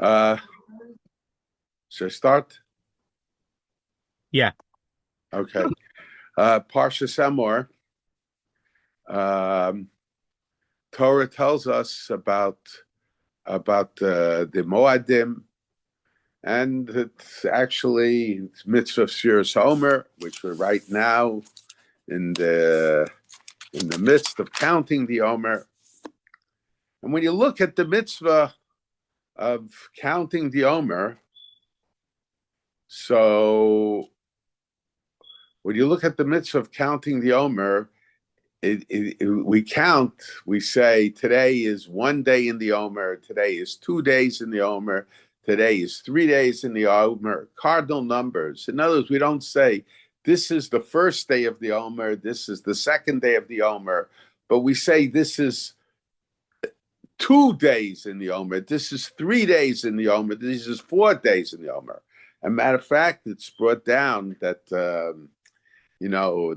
Uh, should I start? Yeah. Okay. Parshas Emor. Torah tells us about the Moadim, and it's mitzvah Sefiras Haomer, which we're right now in the midst of counting the Omer. And when you look at the mitzvah of counting the Omer, so when you look at the mitzvah of counting the Omer, we say today is 1 day in the Omer, today is 2 days in the Omer, today is 3 days in the Omer, cardinal numbers. In other words, we don't say this is the first day of the Omer, this is the second day of the Omer, but we say this is 2 days in the Omer, this is 3 days in the Omer, this is 4 days in the Omer. As a matter of fact, it's brought down that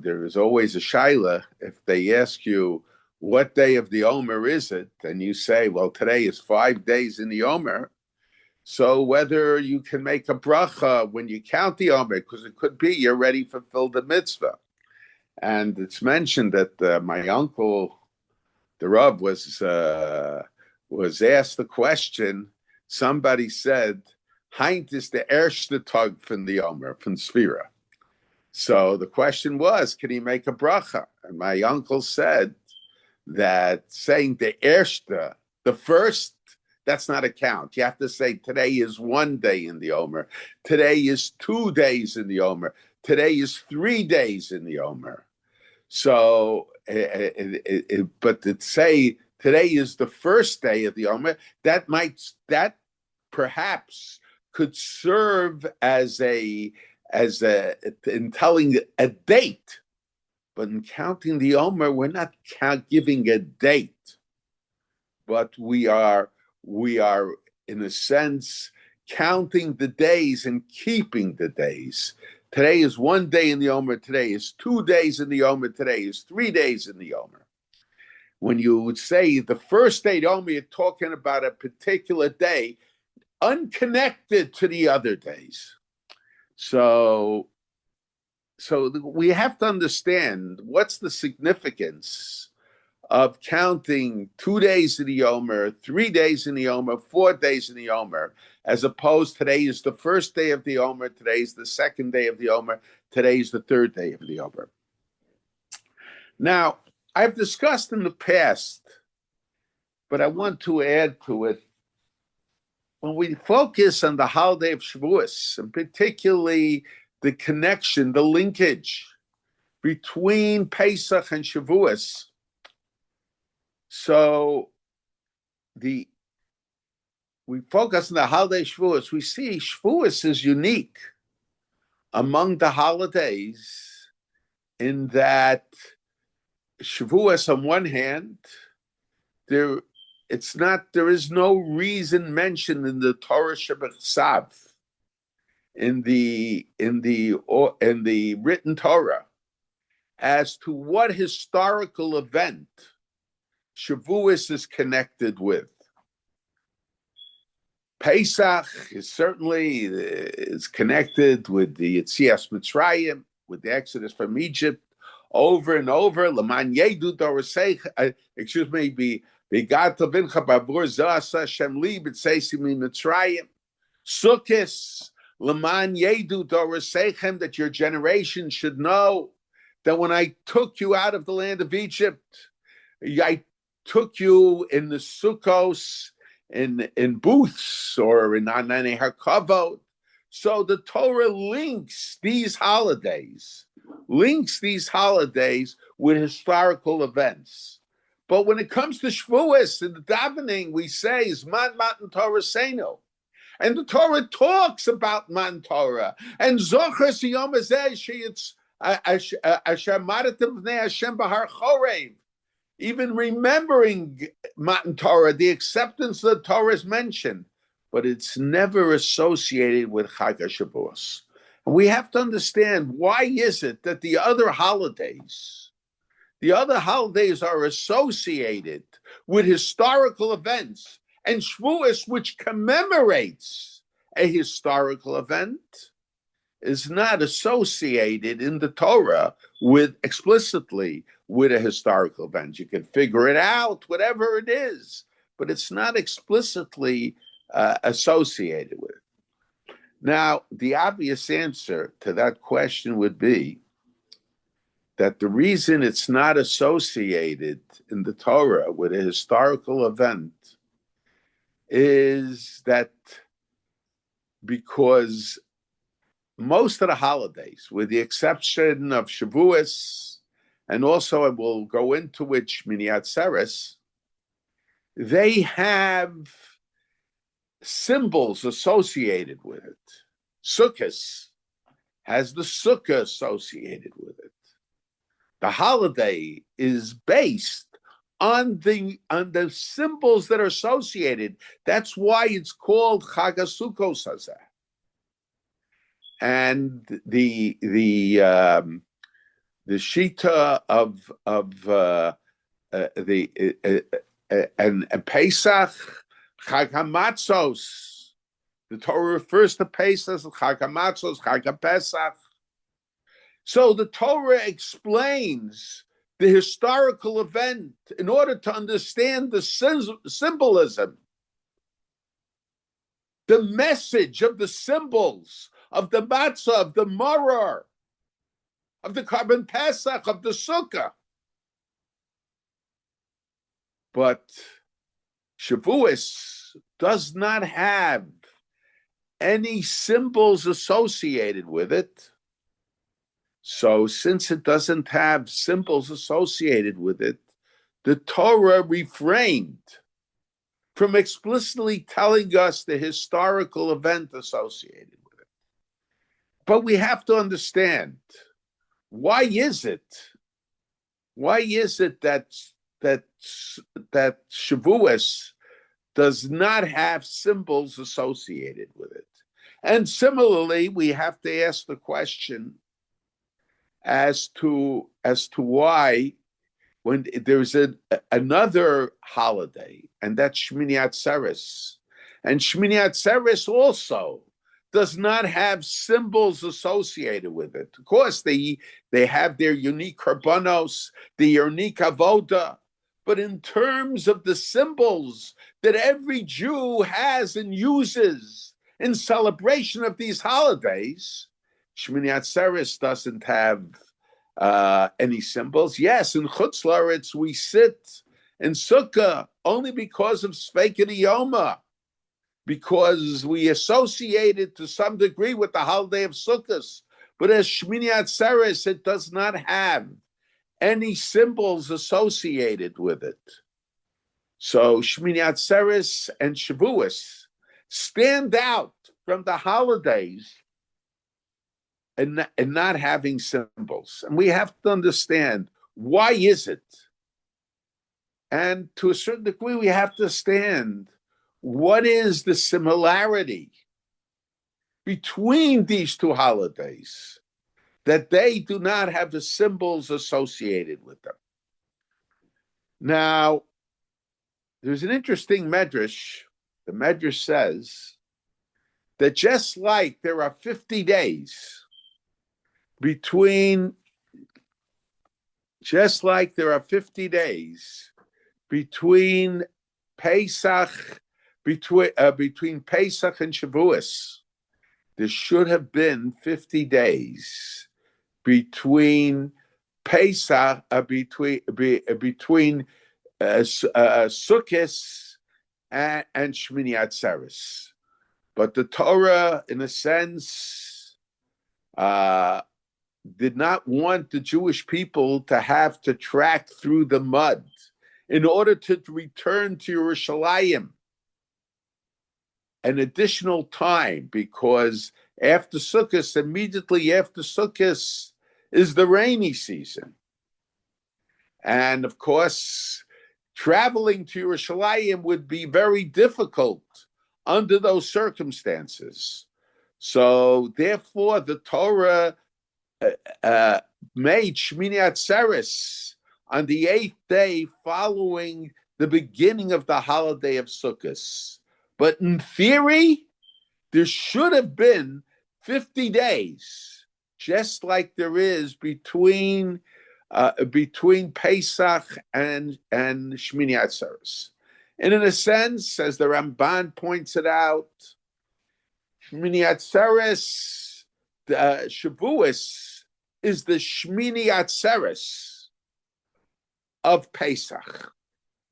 there is always a shaila. If they ask you what day of the Omer is it, and you say, well, today is 5 days in the Omer, so whether you can make a bracha when you count the Omer, because it could be you already fulfilled the mitzvah. And it's mentioned that my uncle, the Rabbi, was asked the question. Somebody said, Heint is the erste Tag from the Omer, from Sefira. So the question was, can he make a bracha? And my uncle said that saying the erste, the first, that's not a count. You have to say today is 1 day in the Omer. Today is 2 days in the Omer. Today is 3 days in the Omer. So, but to say today is the first day of the Omer, that perhaps could serve as in telling a date, but in counting the Omer, we're not giving a date, but we are in a sense counting the days and keeping the days. Today is 1 day in the Omer. Today is 2 days in the Omer. Today is 3 days in the Omer. When you would say the first day of the Omer, you're talking about a particular day, unconnected to the other days. So we have to understand what's the significance of counting 2 days in the Omer, 3 days in the Omer, 4 days in the Omer, as opposed today is the first day of the Omer, today is the second day of the Omer, today is the third day of the Omer. Now, I've discussed in the past, but I want to add to it, when we focus on the holiday of Shavuos, and particularly the connection, the linkage between Pesach and Shavuos, so we focus on the holiday Shavuos, we see Shavuos is unique among the holidays in that Shavuos, on one hand, there is no reason mentioned in the Torah Shebechsav, in the written Torah, as to what historical event Shavuos is connected with. Pesach is certainly connected with the Yetzias Mitzrayim, with the Exodus from Egypt, over and over. L'man yedu dorasech, Begat vincha babur zasa Hashem li b'tzeisi mitzrayim. Sukkos l'man yedu dorasechem, that your generation should know that when I took you out of the land of Egypt, I took you in the sukkos, in booths, or in anane hakavod. So the Torah links these holidays with historical events. But when it comes to Shavuos, in the davening, we say, Zman Matan Torah Seinu. And the Torah talks about Matan Torah. And Zocher Siyom Hazeh Sheyitz Asher Maratem Bnei Hashem Bahar Chorev. Even remembering Matan Torah, the acceptance of the Torah is mentioned, but it's never associated with Chag HaShavuos. And we have to understand, why is it that the other holidays are associated with historical events, And Shavuos, which commemorates a historical event, is not associated in the Torah with explicitly with a historical event. You can figure it out, whatever it is, but it's not explicitly associated with it. Now, the obvious answer to that question would be that the reason it's not associated in the Torah with a historical event is that because most of the holidays, with the exception of Shavuos, and also I will go into which Shmini Atzeres, they have symbols associated with it. Sukkot has the sukkah associated with it. The holiday is based on the symbols that are associated. That's why it's called Chag HaSukkos Hazeh. And the shita of and Pesach, Chag HaMatzos. The Torah refers to Pesach, Chag HaMatzos, Chag HaPesach. So the Torah explains the historical event in order to understand the symbolism, the message of the symbols of the matzah, of the maror, of the carbon pesach, of the sukkah. But Shavuos does not have any symbols associated with it. So since it doesn't have symbols associated with it, the Torah refrained from explicitly telling us the historical event associated with it. But we have to understand, why is it that Shavuos does not have symbols associated with it? And similarly, we have to ask the question as to why, when there's another holiday, and that's Shmini Atzeres, and Shmini Atzeres also does not have symbols associated with it. Of course, they have their unique karbanos, the unique avoda, but in terms of the symbols that every Jew has and uses in celebration of these holidays, Shmini Atzeres doesn't have any symbols. Yes, in Chutz La'aretz we sit in Sukkah only because of Sefiras Haomer, because we associate it to some degree with the holiday of Sukkot. But as Shmini Atzeres, it does not have any symbols associated with it. So Shmini Atzeres and Shavuos stand out from the holidays and not having symbols. And we have to understand, why is it? And to a certain degree, we have to understand, what is the similarity between these two holidays that they do not have the symbols associated with them? Now, there's an interesting medrash. The medrash says that just like there are 50 days between Pesach, between Pesach and Shavuos, there should have been 50 days between Pesach, between Sukkot and Shmini Atzeres. But the Torah, in a sense, did not want the Jewish people to have to track through the mud in order to return to Yerushalayim an additional time, because after Sukkot, immediately after Sukkot, is the rainy season. And of course, traveling to Yerushalayim would be very difficult under those circumstances. So therefore, the Torah made Shmini Atzeres on the 8th day following the beginning of the holiday of Sukkot. But in theory, there should have been 50 days, just like there is between Pesach and Shmini Atzeres. And in a sense, as the Ramban points it out, Shmini Atzeres, Shavuos, is the Shmini Atzeres of Pesach.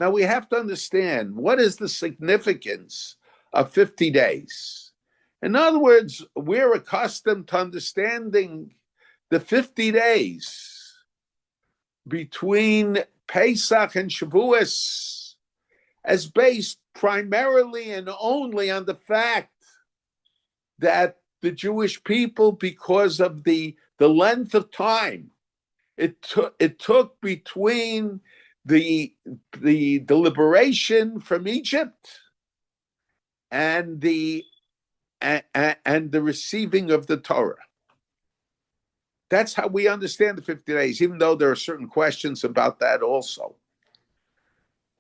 Now we have to understand, what is the significance of 50 days? In other words, we're accustomed to understanding the 50 days between Pesach and Shavuos as based primarily and only on the fact that the Jewish people, because of the length of time it took between the liberation from Egypt and the receiving of the Torah. That's how we understand the 50 days, even though there are certain questions about that also.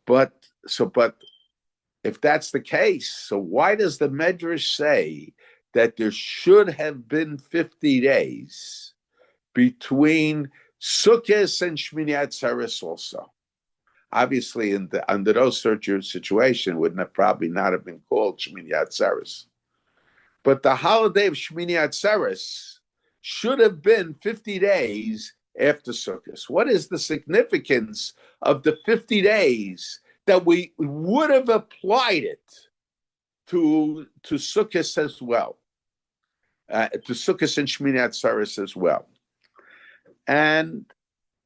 But if that's the case, so why does the Medrash say that there should have been 50 days between Sukkot and Shmini Atzeres also? Obviously, under those situation, would probably not have been called Shmini Atzeres. But the holiday of Shmini Atzeres should have been 50 days after Sukkot. What is the significance of the 50 days that we would have applied it to Sukkot as well, to Sukkot and Shmini Atzeres as well? And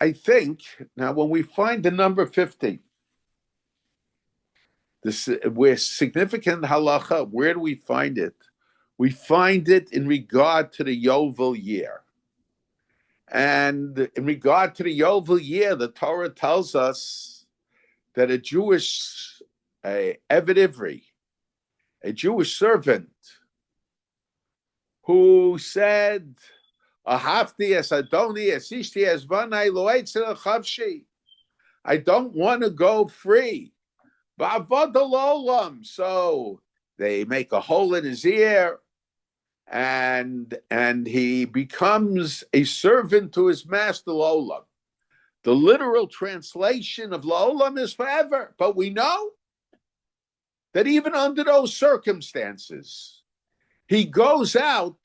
I think now when we find the number 50, we're significant halacha. Where do we find it? We find it in regard to the Yovel year. And in regard to the Yovel year, the Torah tells us that a Jewish Eved Ivri, a Jewish servant, who said, Ahavti es Adoni es Ishti es Vanai Loetzel Chavshi, I don't want to go free. So they make a hole in his ear, and he becomes a servant to his master Lolam. The literal translation of Lolam is forever, but we know that even under those circumstances, he goes out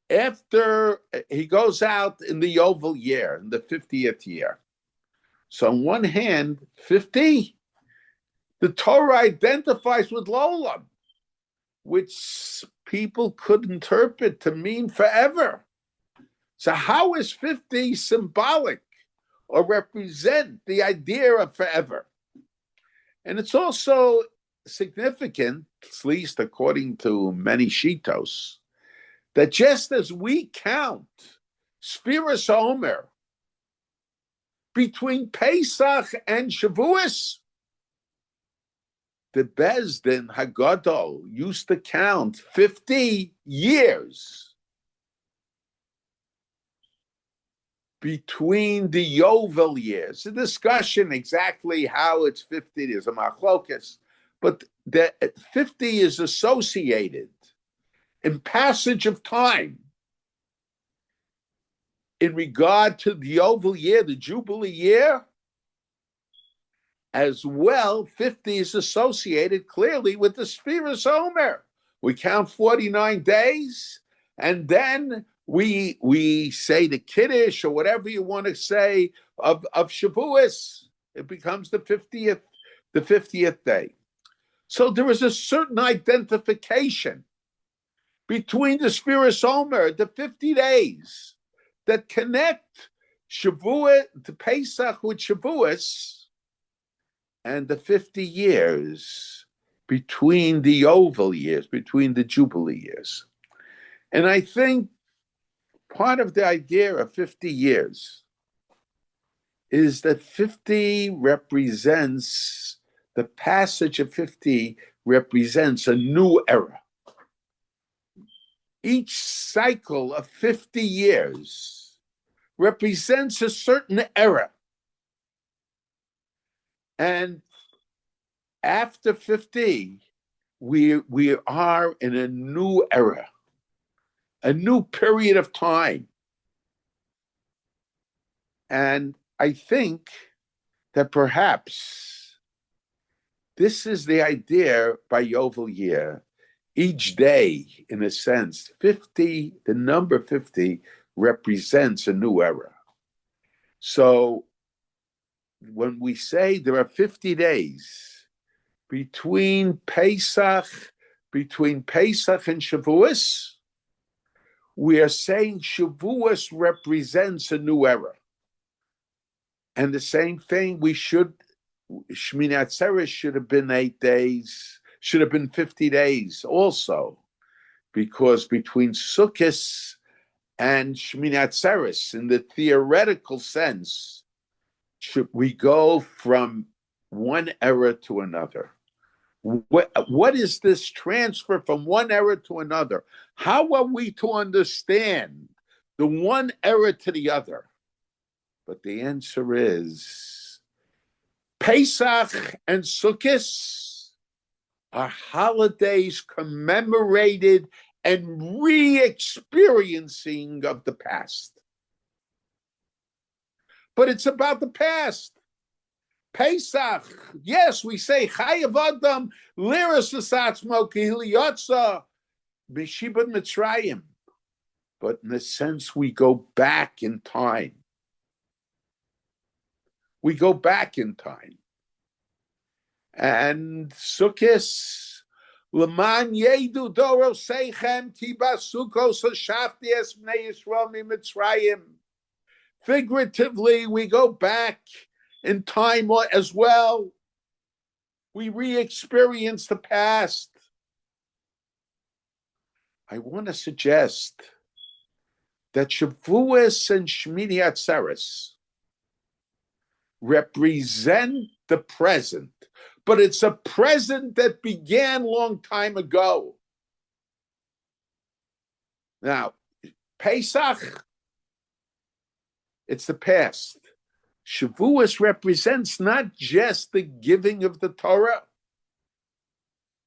in the Yovel year, in the 50th year. So on one hand, 50, the Torah identifies with Lolam, which people could interpret to mean forever. So how is 50 symbolic or represent the idea of forever? And it's also significant, at least according to many Shitos, that just as we count Sefiras Haomer between Pesach and Shavuos, the Bezdin Hagadol used to count 50 years between the Yovel years. The discussion exactly how it's 50 is a machlokas, but the 50 is associated in passage of time in regard to the Yovel year, the Jubilee year. As well, 50 is associated clearly with the Sefiras Haomer. We count 49 days, and then we say the Kiddush or whatever you want to say of Shavuos. It becomes the 50th day. So there is a certain identification between the Sefiras Haomer, the 50 days that connect Shavuot to Pesach with Shavuos, and the 50 years between the Yovel years, between the Jubilee years. And I think part of the idea of 50 years is that 50 represents, the passage of 50 represents a new era. Each cycle of 50 years represents a certain era. And after 50, we are in a new era, a new period of time. And I think that perhaps this is the idea by Yovel Year. Each day, in a sense, 50, the number 50 represents a new era. So when we say there are 50 days between Pesach and Shavuos, we are saying Shavuos represents a new era. And the same thing, Shmini Atzeres should have been 8 days, should have been 50 days also, because between Sukkot and Shmini Atzeres, in the theoretical sense, we go from one era to another. What is this transfer from one era to another? How are we to understand the one era to the other? But the answer is Pesach and Sukkot are holidays commemorated and re-experiencing of the past. But it's about the past. Pesach, yes, we say Chayav Adam Liras V'Satzmo Kihiliyotza B'Shibud Mitzrayim. But in a sense, we go back in time. We go back in time. And Sukkot, L'man Yedu Doro Seichem Tibasukos Hashafti Es Bnei Yisrael Mitzrayim. Figuratively, we go back in time as well. We re-experience the past. I want to suggest that Shavuos and Shmini Atzeres represent the present, but it's a present that began long time ago. Now, Pesach, it's the past. Shavuos represents not just the giving of the Torah.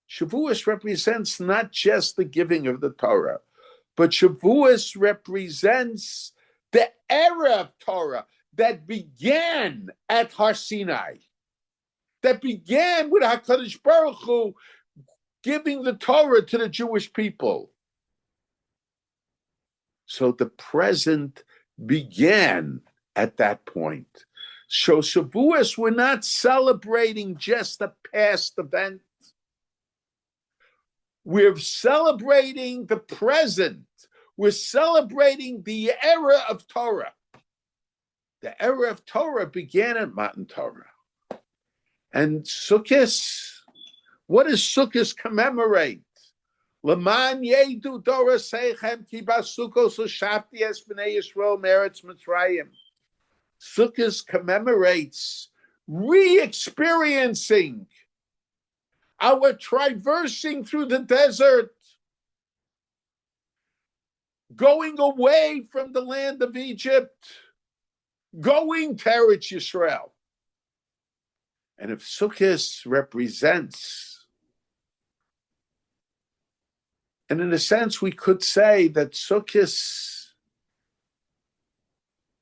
Shavuos represents not just the giving of the Torah, but Shavuos represents the era of Torah that began at Har Sinai, that began with HaKadosh Baruch Hu giving the Torah to the Jewish people. So the present began at that point. So Shavuos, we're not celebrating just a past event. We're celebrating the present. We're celebrating the era of Torah. The era of Torah began at Matan Torah. And Sukkot, what does Sukkot commemorate? L'man yedu Dora seichem ki basukos u'shafti es b'nei Yisrael meretz Mitzrayim. Sukkot commemorates re-experiencing our traversing through the desert, going away from the land of Egypt, going to Eretz Yisrael. And if Sukkot represents, and in a sense we could say that Sukkot,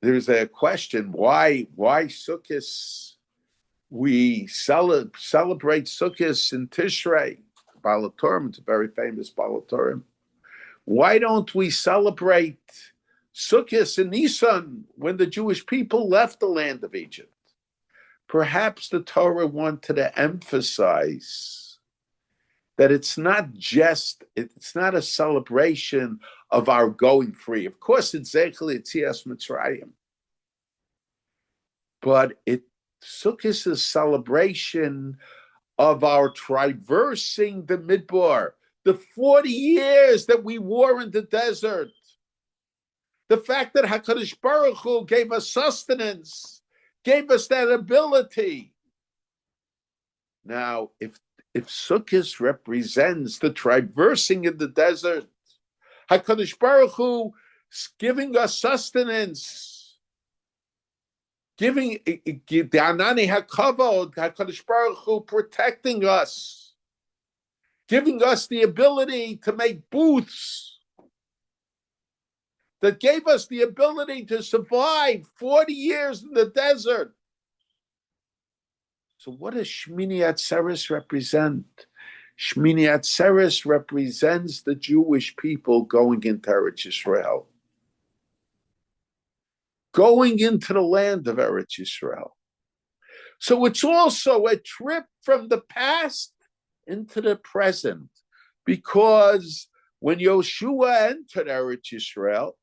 there's a question, why Sukkot? We celebrate Sukkot in Tishrei, Balatorim, it's a very famous Balatorim. Why don't we celebrate Sukkot in Nisan when the Jewish people left the land of Egypt? Perhaps the Torah wanted to emphasize that it's not a celebration of our going free. Of course, it's Zeichel Yetzias Mitzrayim, but Sukkot is a celebration of our traversing the Midbar, the 40 years that we were in the desert. The fact that HaKadosh Baruch Hu gave us sustenance, gave us that ability. Now, if Sukkot represents the traversing in the desert, HaKadosh Baruch Hu is giving us sustenance, giving the Anani HaKavod, HaKadosh Baruch Hu, protecting us, giving us the ability to make booths, that gave us the ability to survive 40 years in the desert. So what does Shmini Atzeres represent? Shmini Atzeres represents the Jewish people going into Eretz Yisrael, going into the land of Eretz Yisrael. So it's also a trip from the past into the present, because when Yeshua entered Eretz Yisrael,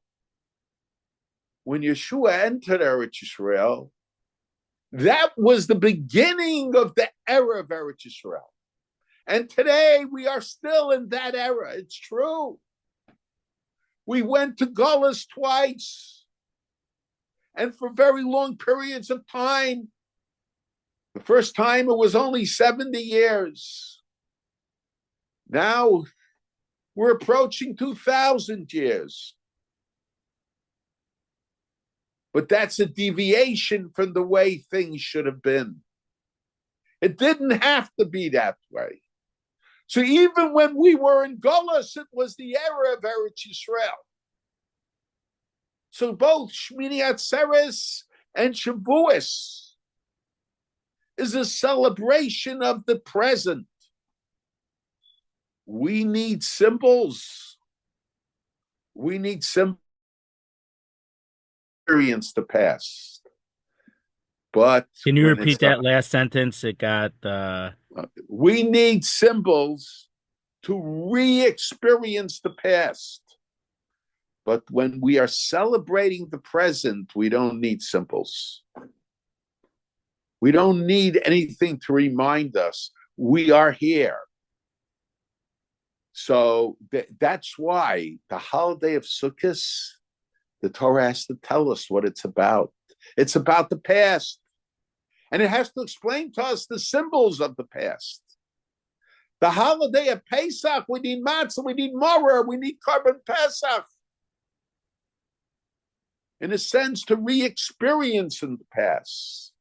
that was the beginning of the era of Eretz Yisrael. And today we are still in that era. It's true. We went to Gullus twice, and for very long periods of time. The first time it was only 70 years. Now we're approaching 2,000 years. But that's a deviation from the way things should have been. It didn't have to be that way. So even when we were in Gullus, it was the era of Eretz Yisrael. So both Shmini Atzeres and Shavuos is a celebration of the present. We need symbols. We need symbols to experience the past. But can you repeat that last sentence? It got we need symbols to re-experience the past. But when we are celebrating the present, we don't need symbols. We don't need anything to remind us we are here. So that's why the holiday of Sukkot, the Torah has to tell us what it's about. It's about the past. And it has to explain to us the symbols of the past. The holiday of Pesach, we need matzah, we need maror, we need carbon Pesach. In a sense, to re-experience in the past.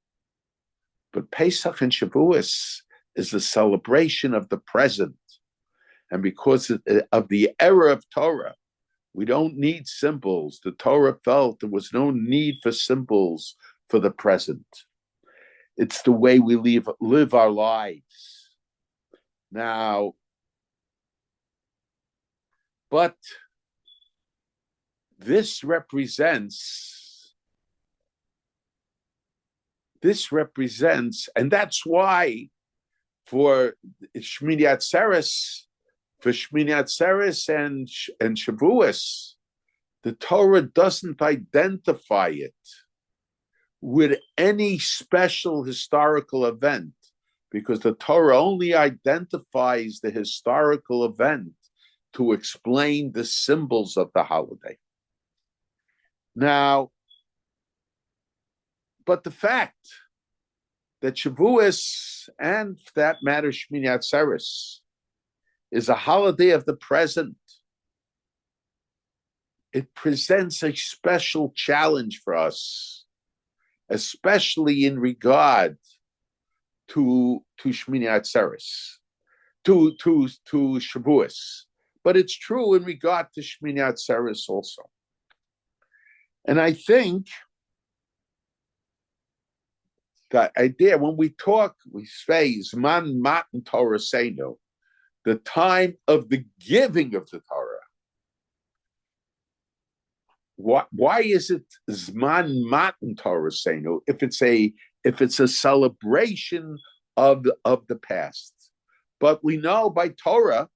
But Pesach and Shavuos is the celebration of the present. And because of the era of Torah, we don't need symbols. The Torah felt there was no need for symbols for the present. It's the way we live our lives. Now, but this represents, and that's why for Shmini Atzeres and Shavuos, the Torah doesn't identify it with any special historical event, because the Torah only identifies the historical event to explain the symbols of the holiday. Now, but the fact that Shavuos, and for that matter Shmini Atzeres, is a holiday of the present, it presents a special challenge for us, especially in regard to Shmini Atzeres, to Shavuos. But it's true in regard to Shmini Atzeres also. And I think the idea, when we talk, we say, Zman Matan Torah Seinu, the time of the giving of the Torah. Why is it Zman Matan Torah Seinu if it's a celebration of the past? But we know by Torah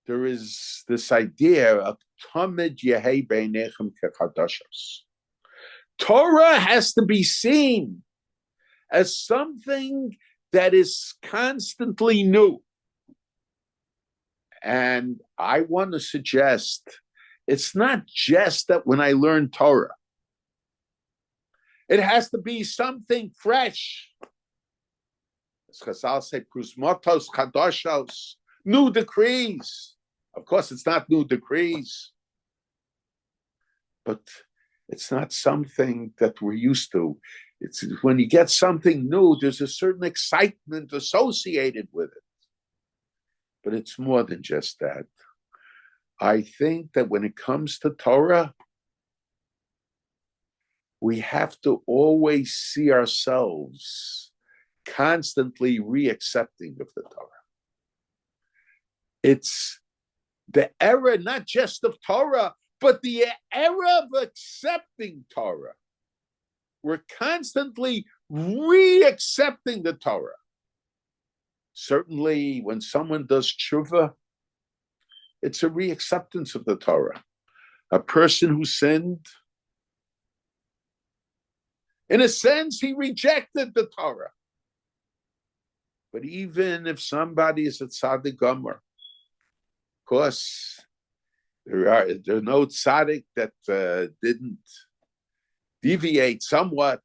there is this idea of Tamid Yehei Beinechem Kechadashos. Torah has to be seen as something that is constantly new. And I want to suggest it's not just that when I learn Torah, it has to be something fresh. As Chazal say, Prusmotos Chadashos, new decrees. Of course, it's not new decrees, but It's not something that we're used to. It's when you get something new, there's a certain excitement associated with it. But it's more than just that. I think that when it comes to Torah, we have to always see ourselves constantly re-accepting of the Torah. It's the era not just of Torah, but the era of accepting Torah. We're constantly re-accepting the Torah. Certainly, when someone does tshuva, it's a re-acceptance of the Torah. A person who sinned, in a sense, he rejected the Torah. But even if somebody is a tzaddik gomer, of course, there are no tzaddik that didn't deviate somewhat.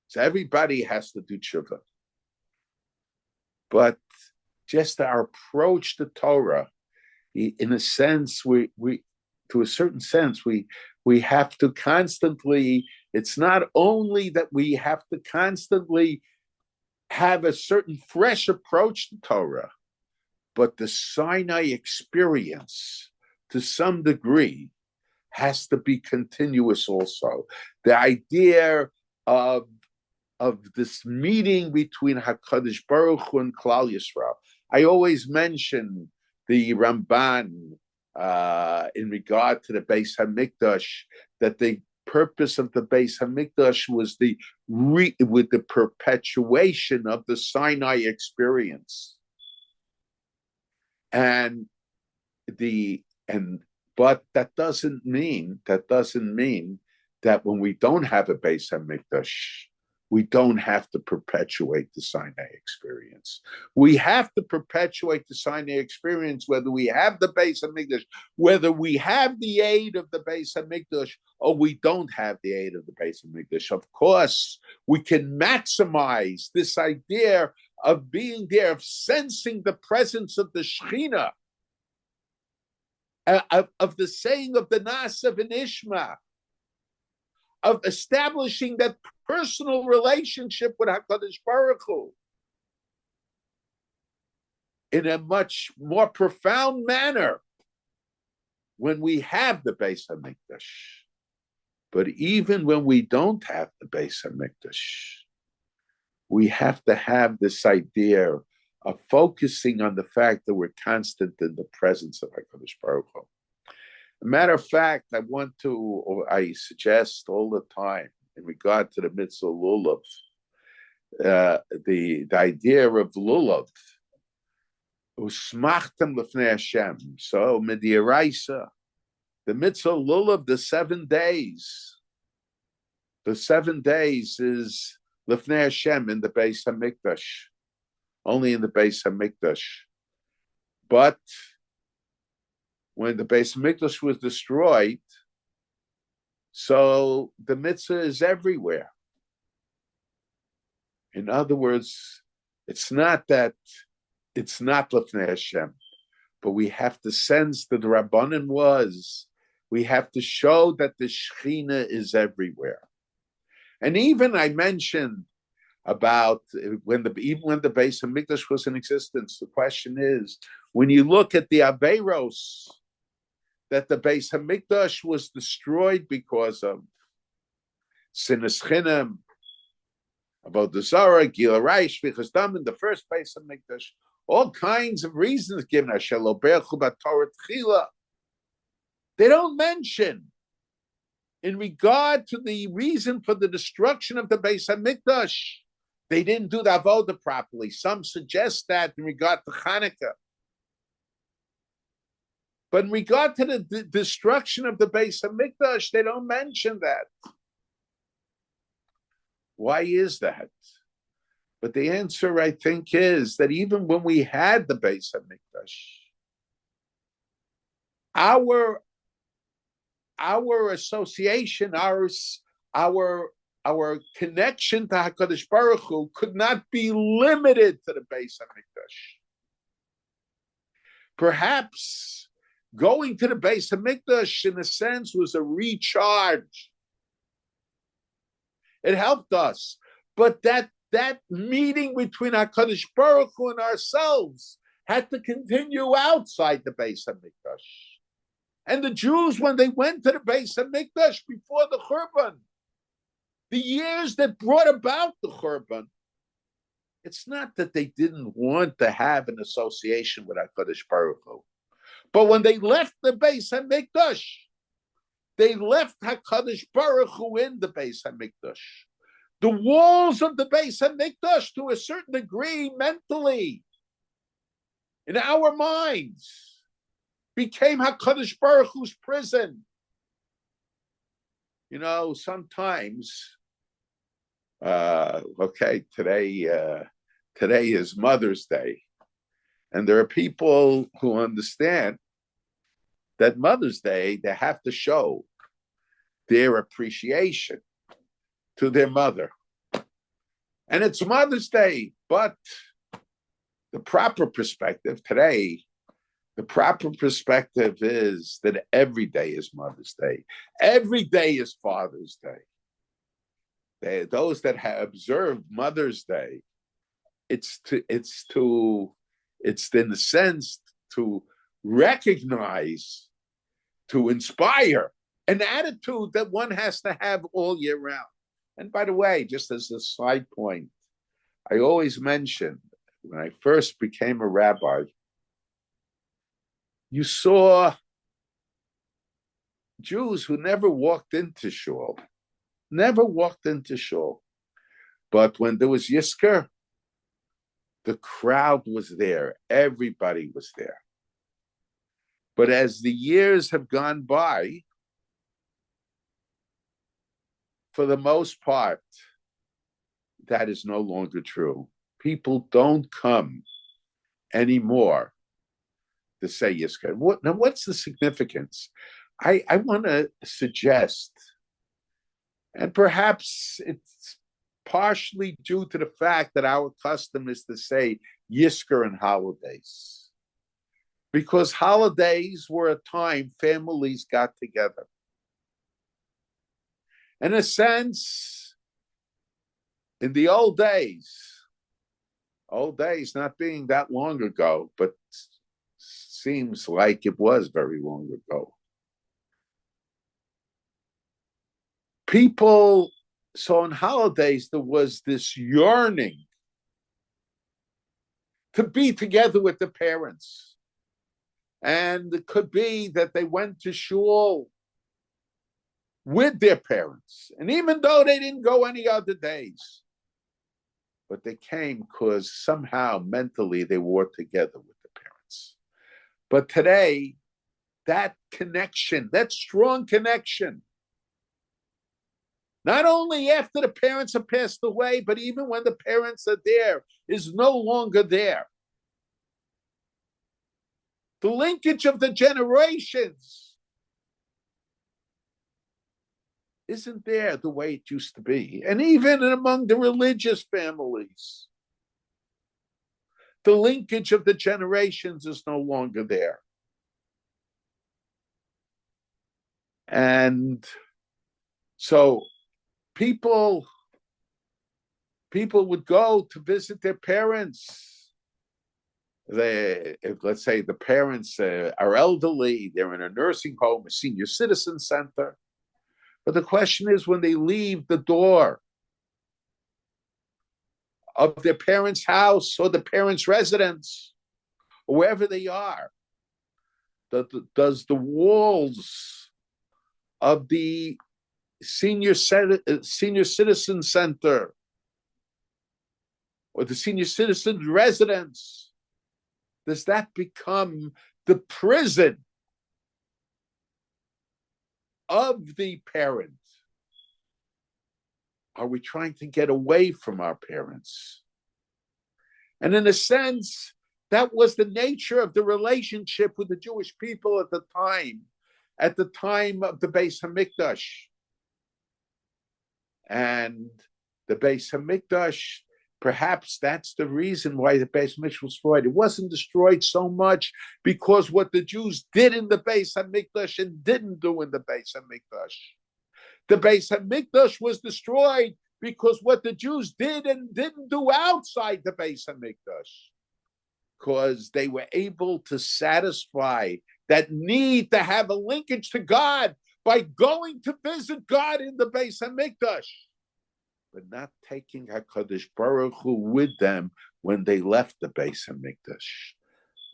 So everybody has to do tshuva. But just our approach to Torah, in a sense, we to a certain sense, we have to constantly, it's not only that we have to constantly have a certain fresh approach to Torah, but the Sinai experience, to some degree, has to be continuous also. The idea of this meeting between HaKadosh Baruch Hu and Klal Yisrael. I always mention the Ramban in regard to the Beis HaMikdash, that the purpose of the Beis HaMikdash was with the perpetuation of the Sinai experience. But that doesn't mean that when we don't have a Beis HaMikdash, we don't have to perpetuate the Sinai experience. We have to perpetuate the Sinai experience whether we have the Beis HaMikdash, whether we have the aid of the Beis HaMikdash, or we don't have the aid of the Beis HaMikdash. Of course, we can maximize this idea of being there, of sensing the presence of the Shekhinah, of the saying of the Nasa v'Nishma, of establishing that personal relationship with HaKadosh Baruch Hu in a much more profound manner when we have the Beis HaMikdash. But even when we don't have the Beis HaMikdash, we have to have this idea of focusing on the fact that we're constant in the presence of HaKadosh Baruch Hu. A matter of fact, I suggest all the time in regard to the mitzvah lulav, the idea of lulav, usmachtem lefnei Hashem. So midiraisa, the mitzvah lulav, the 7 days. The 7 days is lefnei Hashem in the Beis HaMikdash, only in the Beis HaMikdash. But when the Beis HaMikdash was destroyed, so the mitzvah is everywhere. In other words, it's not Lefnei Hashem, but we have to sense that the Rabbanan was. We have to show that the Shekhinah is everywhere. And even I mentioned about even when the Beis HaMikdash was in existence, the question is, when you look at the Averos, that the Beis HaMikdash was destroyed because of Sinas Chinam, Avodah Zarah, Gil Arayis, Shvichas Dam, in the first Beis HaMikdash, all kinds of reasons given. They don't mention in regard to the reason for the destruction of the Beis HaMikdash. They didn't do the avodah properly. Some suggest that in regard to Hanukkah. But in regard to the destruction of the Beis HaMikdash, they don't mention that. Why is that? But the answer, I think, is that even when we had the Beis HaMikdash, our association, our connection to HaKadosh Baruch Hu could not be limited to the Beis HaMikdash. Perhaps going to the Beis HaMikdash, in a sense, was a recharge It helped us. But that meeting between HaKadosh Baruch Hu and ourselves had to continue outside the Beis HaMikdash. And the Jews, when they went to the Beis HaMikdash before the Churban, the years that brought about the Churban, it's not that they didn't want to have an association with HaKadosh Baruch Hu. But when they left the Beis HaMikdash, they left HaKadosh Baruch Hu in the Beis HaMikdash. The walls of the Beis HaMikdash, to a certain degree, mentally, in our minds, became HaKadosh Baruch Hu's prison. You know, sometimes, today is Mother's Day, and there are people who understand that Mother's Day, they have to show their appreciation to their mother. And it's Mother's Day, but the proper perspective today, the proper perspective is that every day is Mother's Day. Every day is Father's Day. Those that have observed Mother's Day, it's in the sense to recognize, to inspire an attitude that one has to have all year round. And by the way, just as a side point, I always mention when I first became a rabbi, you saw Jews who never walked into shul. But when there was Yizkor, the crowd was there. Everybody was there. But as the years have gone by, for the most part, that is no longer true. People don't come anymore to say Yizkor. Now, what's the significance? I want to suggest, and perhaps it's partially due to the fact that our custom is to say Yizkor and holidays. Because holidays were a time families got together. In a sense, in the old days not being that long ago, but seems like it was very long ago. So on holidays, there was this yearning to be together with the parents. And it could be that they went to shul with their parents. And even though they didn't go any other days, but they came because somehow mentally they were together with the parents. But today, that connection, that strong connection, not only after the parents have passed away, but even when the parents are there, is no longer there. The linkage of the generations isn't there the way it used to be. And even among the religious families, the linkage of the generations is no longer there. And so people would go to visit their parents. Let's say the parents are elderly, they're in a nursing home, a senior citizen center. But the question is, when they leave the door of their parents' house or the parents' residence, or wherever they are, does the walls of the senior citizen center or the senior citizen residence, does that become the prison of the parent? Are we trying to get away from our parents? And in a sense, that was the nature of the relationship with the Jewish people at the time of the Beis HaMikdash. And the Beis HaMikdash, perhaps that's the reason why the Beis HaMikdash was destroyed. It wasn't destroyed so much because what the Jews did in the Beis HaMikdash and didn't do in the Beis HaMikdash. The Beis HaMikdash was destroyed because what the Jews did and didn't do outside the Beis Hamikdash, because they were able to satisfy that need to have a linkage to God by going to visit God in the Beis Hamikdash, but not taking HaKadosh Baruch Hu with them when they left the Beis Hamikdash.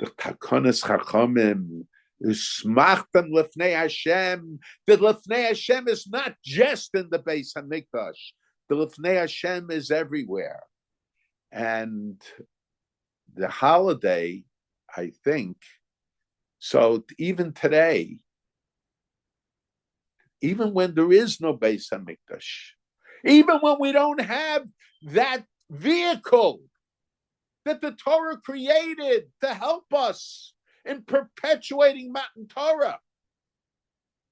The Takonos Chachamim Usmachtem Lefnei Hashem. The Lefnei Hashem is not just in the Beis Hamikdash. The Lefnei Hashem is everywhere. And the holiday, I think, so even today, even when there is no Beis Hamikdash, even when we don't have that vehicle that the Torah created to help us in perpetuating Matan Torah,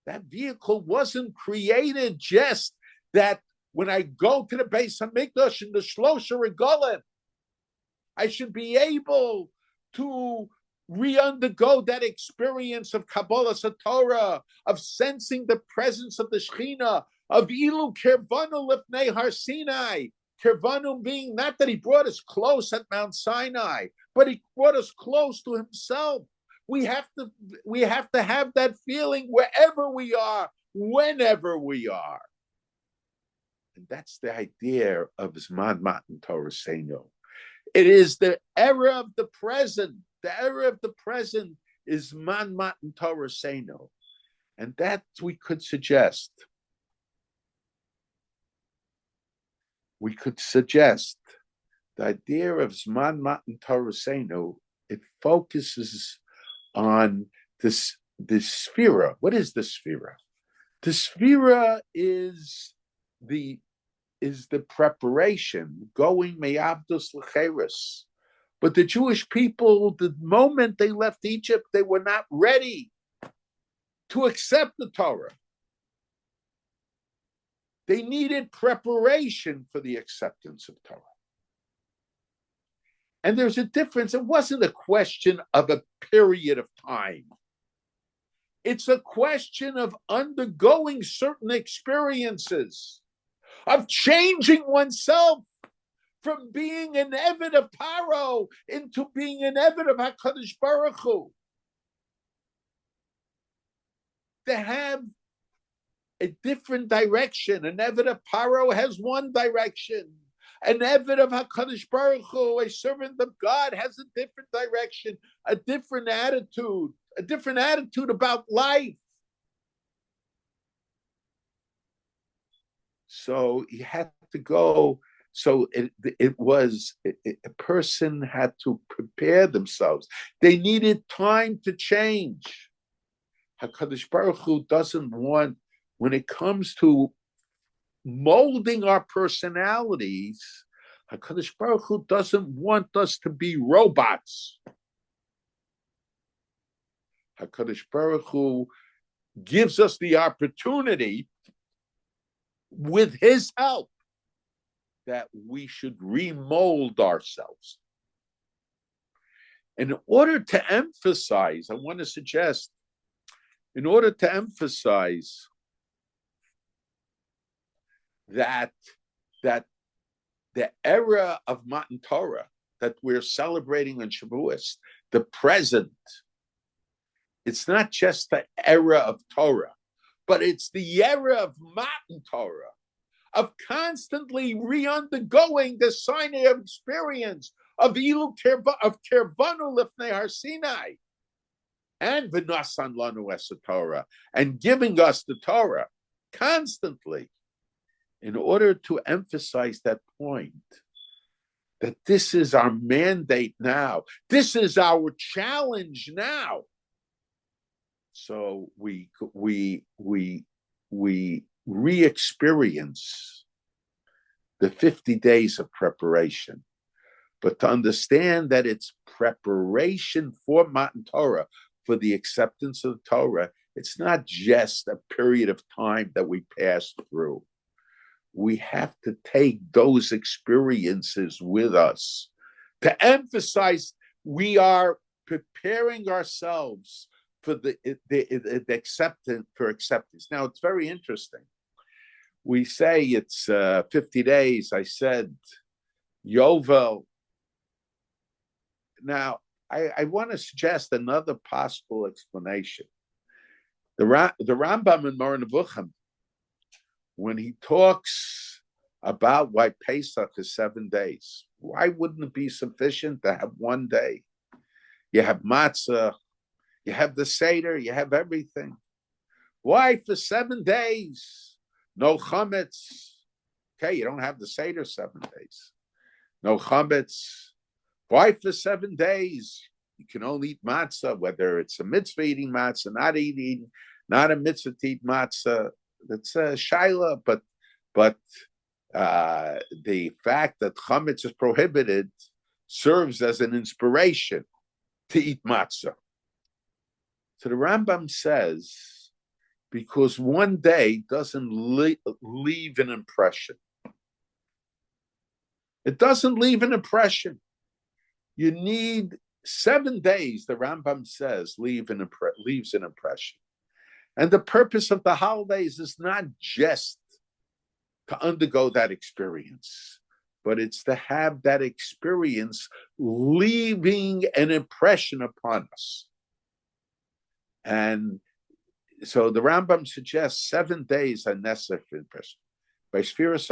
that vehicle wasn't created just that when I go to the Beis Hamikdash in the Shlosha Regalim, I should be able to re-undergo that experience of Kabbalah Torah, of sensing the presence of the Shekhinah, of Ilu Kirvanu Lifnei Har Sinai. Kirvanu being not that he brought us close at Mount Sinai, but he brought us close to himself. We have to have that feeling wherever we are, whenever we are. And that's the idea of Zman Matan Torah Seino. It is the era of the present. The era of the present is Man Matan Torah Seino. And that we could suggest. The idea of Zman Matan Torah Seino, it focuses on this Sefira. What is the Sefira? The Sefira is the preparation, going me'avdos l'cheres. But the Jewish people, the moment they left Egypt, they were not ready to accept the Torah. They needed preparation for the acceptance of Torah. And there's a difference. It wasn't a question of a period of time. It's a question of undergoing certain experiences, of changing oneself from being an Eved of Paro into being an Eved of HaKadosh Baruch Hu. To have a different direction. An Eved of Paro has one direction. An Eved of HaKadosh Baruch Hu, a servant of God, has a different direction, a different attitude about life. So he had to go. So a person had to prepare themselves. They needed time to change. HaKadosh Baruch Hu doesn't want, when it comes to molding our personalities, HaKadosh Baruch Hu doesn't want us to be robots. HaKadosh Baruch Hu gives us the opportunity, with his help, that we should remold ourselves. In order to emphasize, I want to suggest, in order to emphasize that the era of Matan Torah that we're celebrating on Shavuos, the present, it's not just the era of Torah, but it's the era of Matan Torah, of constantly re-undergoing the Sinai of experience of Ilu of Kirvanu Lifnei Har Sinai, and V'nasan Lanu Es Torah, and giving us the Torah constantly, in order to emphasize that point, that this is our mandate now, this is our challenge now. So we re-experience the 50 days of preparation, but to understand that it's preparation for Matan Torah, for the acceptance of the Torah. It's not just a period of time that we pass through. We have to take those experiences with us to emphasize we are preparing ourselves for the acceptance. Now, it's very interesting. we say it's 50 days. I said Yovel. Now, I want to suggest another possible explanation. The Rambam in Moreh Nevuchim, when he talks about why Pesach is 7 days, why wouldn't it be sufficient to have one day? You have matzah, you have the Seder, you have everything. Why for 7 days? No chametz. Okay, you don't have the Seder 7 days. No chametz. Why for 7 days? You can only eat matzah, whether it's a mitzvah eating matzah, not a mitzvah to eat matzah. That's a shaila, but the fact that chametz is prohibited serves as an inspiration to eat matzah. So the Rambam says, because one day doesn't leave an impression. It doesn't leave an impression. You need 7 days, the Rambam says, leaves an impression. And the purpose of the holidays is not just to undergo that experience, but it's to have that experience leaving an impression upon us. And so the Rambam suggests 7 days are necessary for impression. By Sefiras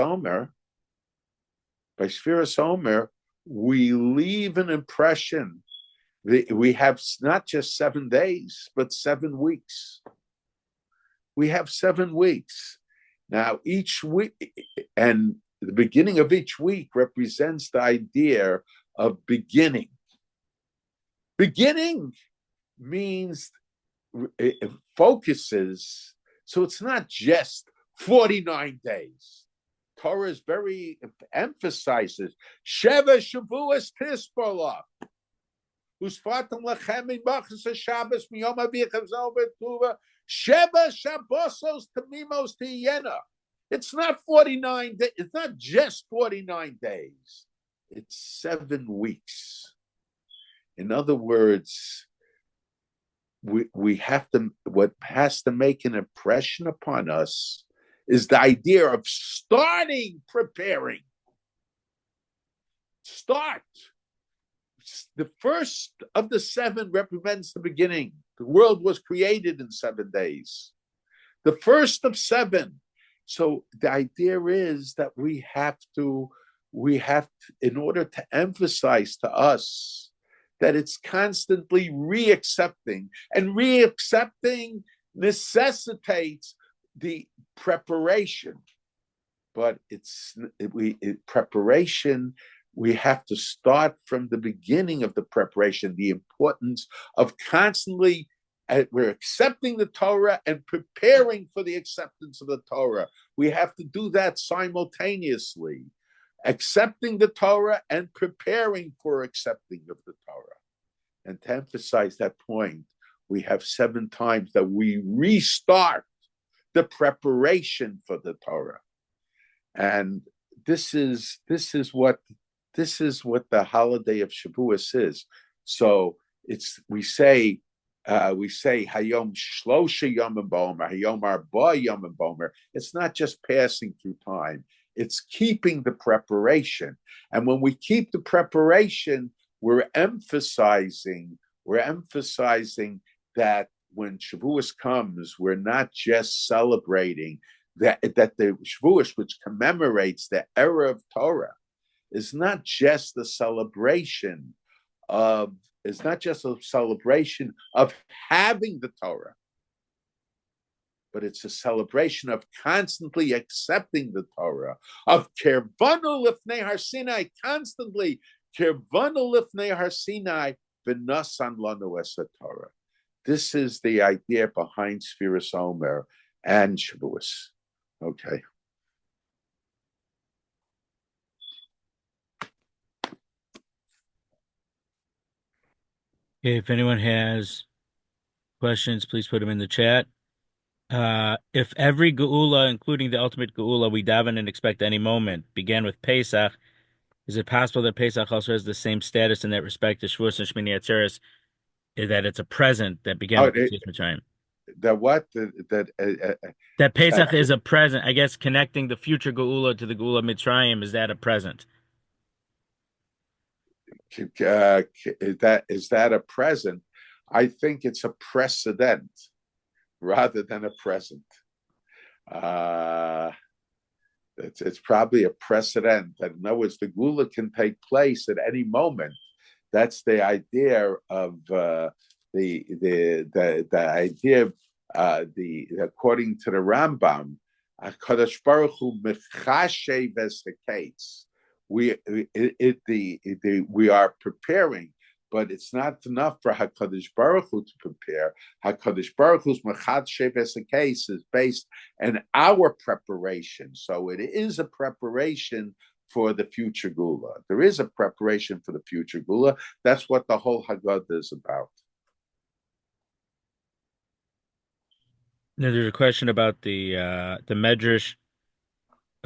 Haomer, we leave an impression. We have not just 7 days, but 7 weeks. We have 7 weeks. Now, each week, and the beginning of each week represents the idea of beginning. Beginning means it focuses, so it's not just 49 days. Torah is very emphasizes Sheva Shavuos Tispola, Usfatim Lachem Machas Shabbos Miyom Avichas Over Tuva Sheva Shabbosos Tamimos Tiyena. It's not 49 days. It's not just 49 days. It's 7 weeks. In other words, we have to, what has to make an impression upon us is the idea of starting preparing. Start. The first of the 7 represents the beginning. The world was created in 7 days. The first of 7. So the idea is that we have to, in order to emphasize to us that it's constantly reaccepting, and reaccepting necessitates the preparation. But preparation, we have to start from the beginning of the preparation, the importance of constantly, we're accepting the Torah and preparing for the acceptance of the Torah. We have to do that simultaneously, accepting the Torah and preparing for accepting of the Torah. And to emphasize that point, we have 7 times that we restart the preparation for the Torah. And this is what the holiday of Shavuos is. So we say Hayom Shlosha Yomim Bomer, Hayom Arba Yomim Bomer. It's not just passing through time; it's keeping the preparation. And when we keep the preparation, we're emphasizing that when Shavuos comes, we're not just celebrating that the Shavuos, which commemorates the era of Torah, is not just a celebration of having the Torah, but it's a celebration of constantly accepting the Torah, of Kervanu Lifnei Har Sinai, constantly Kervanu Lifnei Har Sinai v'nasan lanu es Torah. This is the idea behind Sefiras Haomer and Shavuos. Okay. Okay, if anyone has questions, please put them in the chat. If every geula, including the ultimate geula, we daven and expect any moment, began with Pesach, is it possible that Pesach also has the same status in that respect as Shavuos and Shmini Atzeres, that it's a present that began with Yetzias Mitzrayim? That what that That is that Pesach is a present. I guess connecting the future Geula to the Geula Mitzrayim, is that a present? is that a present? I think it's a precedent rather than a present. Uh, it's probably a precedent that in other words, the Gula can take place at any moment. That's the idea of the idea of the according to the Rambam, Hakadosh Baruch Hu mechashev v'sekates. We are preparing, but it's not enough for Hakadosh Baruch Hu to prepare. Hakadosh Baruch Hu's mechashev v'sekates is based on our preparation, so it is a preparation for the future Gula. There is a preparation for the future Gula. That's what the whole Haggadah is about. Now, there's a question about the Medrash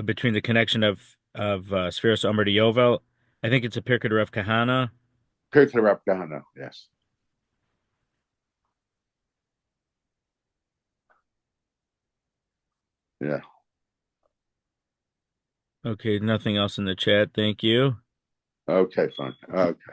between the connection of Sefiras Haomer to Yovel. I think it's a Pirkei Rav Kahana. Pirkei Rav Kahana, yes. Yeah. Okay, nothing else in the chat. Thank you. Okay, fine. Okay.